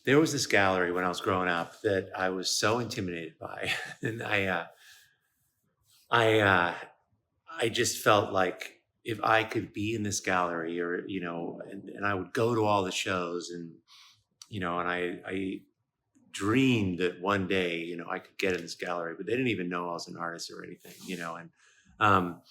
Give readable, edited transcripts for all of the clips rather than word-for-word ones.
there was this gallery when I was growing up that I was so intimidated by, and I, uh, I just felt like if I could be in this gallery, or and I would go to all the shows, and and I dreamed that one day, I could get in this gallery, but they didn't even know I was an artist or anything, and um,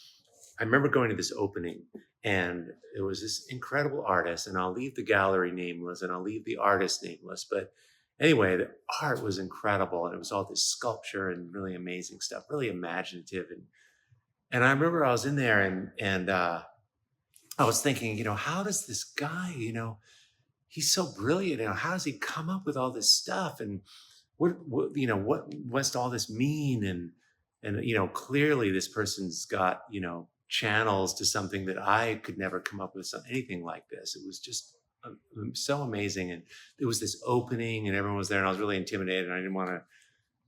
I remember going to this opening, and it was this incredible artist, and I'll leave the gallery nameless and I'll leave the artist nameless. But anyway, the art was incredible, and it was all this sculpture and really amazing stuff, really imaginative. And I remember I was in there, and I was thinking, how does this guy, he's so brilliant, how does he come up with all this stuff? And what must all this mean? And clearly this person's got, channels to something that I could never come up with anything like this. It was just so amazing. And it was this opening, and everyone was there, and I was really intimidated, and I didn't want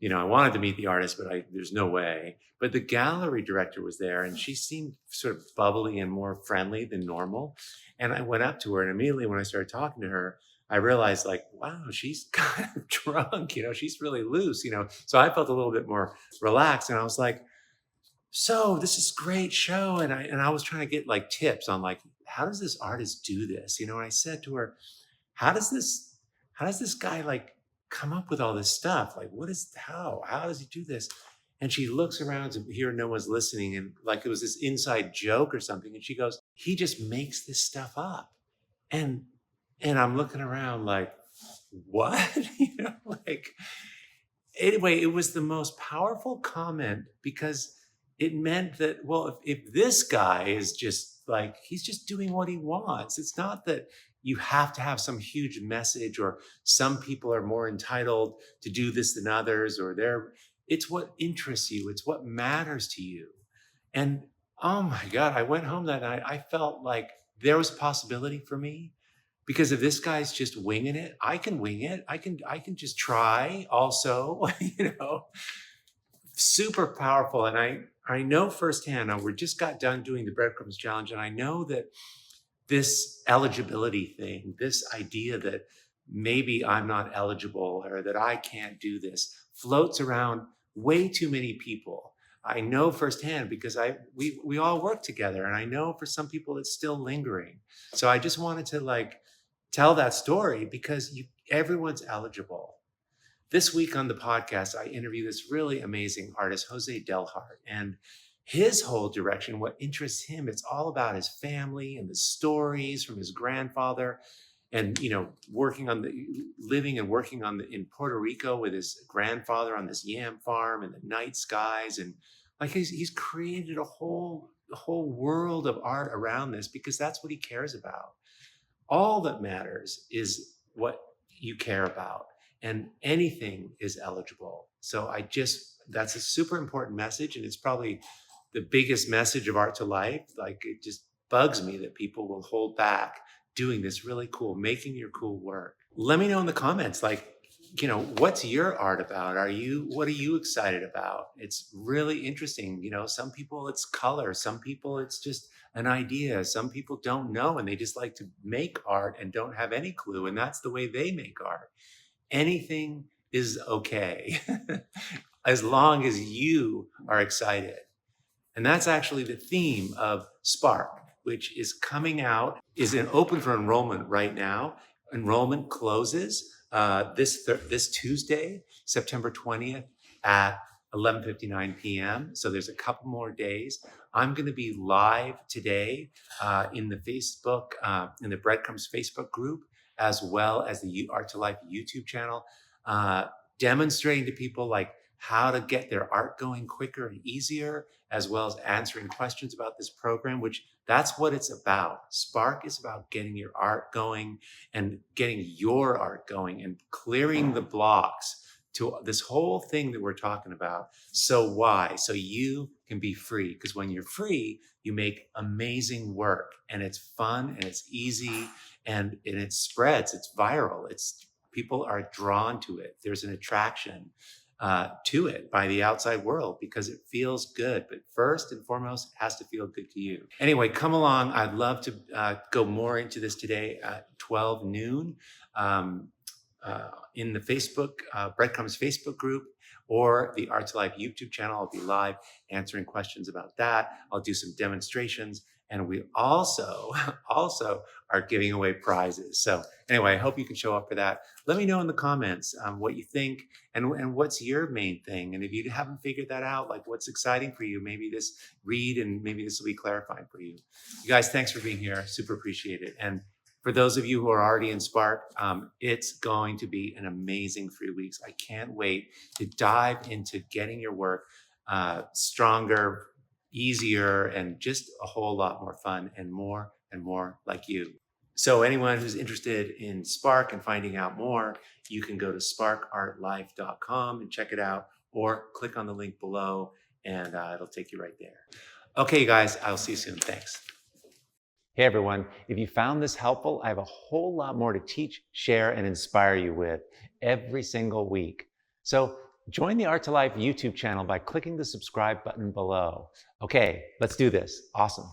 to, I wanted to meet the artist, but there's no way. But the gallery director was there, and she seemed sort of bubbly and more friendly than normal. And I went up to her, and immediately when I started talking to her, I realized, like, wow, she's kind of drunk, she's really loose, So I felt a little bit more relaxed, and I was like, so this is a great show. And I was trying to get like tips on, like, how does this artist do this? And I said to her, how does this guy like come up with all this stuff? Like, how does he do this? And she looks around to hear no one's listening, and like it was this inside joke or something. And she goes, he just makes this stuff up. And I'm looking around like, what? Like, anyway, it was the most powerful comment, because it meant that, well, if this guy is just like, he's just doing what he wants. It's not that you have to have some huge message, or some people are more entitled to do this than others, or it's what interests you. It's what matters to you. And oh my God, I went home that night. I felt like there was a possibility for me, because if this guy's just winging it, I can wing it. I can just try also, super powerful. And I know firsthand, now we just got done doing the breadcrumbs challenge, and I know that this eligibility thing, this idea that maybe I'm not eligible, or that I can't do this, floats around way too many people. I know firsthand, because we all work together, and I know for some people it's still lingering. So I just wanted to like tell that story, because everyone's eligible. This week on the podcast, I interview this really amazing artist, Jose Delhart, and his whole direction, what interests him, it's all about his family and the stories from his grandfather, and living and working in Puerto Rico with his grandfather on this yam farm, and the night skies, and like he's created a whole world of art around this, because that's what he cares about. All that matters is what you care about, and anything is eligible. So that's a super important message. And it's probably the biggest message of Art to Life. Like, it just bugs me that people will hold back doing this really cool, making your cool work. Let me know in the comments, like, what's your art about? What are you excited about? It's really interesting. Some people it's color, some people it's just an idea, some people don't know, and they just like to make art and don't have any clue. And that's the way they make art. Anything is okay, as long as you are excited. And that's actually the theme of Spark, which is coming out, is open for enrollment right now. Enrollment closes this Tuesday, September 20th at 11:59 p.m. So there's a couple more days. I'm going to be live today in the Breadcrumbs Facebook group, as well as the Art to Life YouTube channel, demonstrating to people like how to get their art going quicker and easier, as well as answering questions about this program, which that's what it's about. Spark is about getting your art going, and getting your art going, and clearing the blocks to this whole thing that we're talking about. So why? So you can be free, because when you're free, you make amazing work, and it's fun, and it's easy, and it spreads. It's viral. People are drawn to it. There's an attraction to it by the outside world, because it feels good. But first and foremost, it has to feel good to you. Anyway, come along. I'd love to go more into this today at 12 noon in the Facebook, Breadcrumbs Facebook group, or the Art to Life YouTube channel. I'll be live answering questions about that. I'll do some demonstrations. And we also are giving away prizes. So anyway, I hope you can show up for that. Let me know in the comments what you think and what's your main thing. And if you haven't figured that out, like what's exciting for you, maybe this read and maybe this will be clarifying for you. You guys, thanks for being here. Super appreciate it. And for those of you who are already in Spark, it's going to be an amazing 3 weeks. I can't wait to dive into getting your work stronger, easier, and just a whole lot more fun and more like you. So anyone who's interested in Spark and finding out more, you can go to sparkartlife.com and check it out, or click on the link below and it'll take you right there. Okay, guys, I'll see you soon. Thanks. Hey everyone, if you found this helpful, I have a whole lot more to teach, share, and inspire you with every single week. So join the Art to Life YouTube channel by clicking the subscribe button below. Okay, let's do this. Awesome.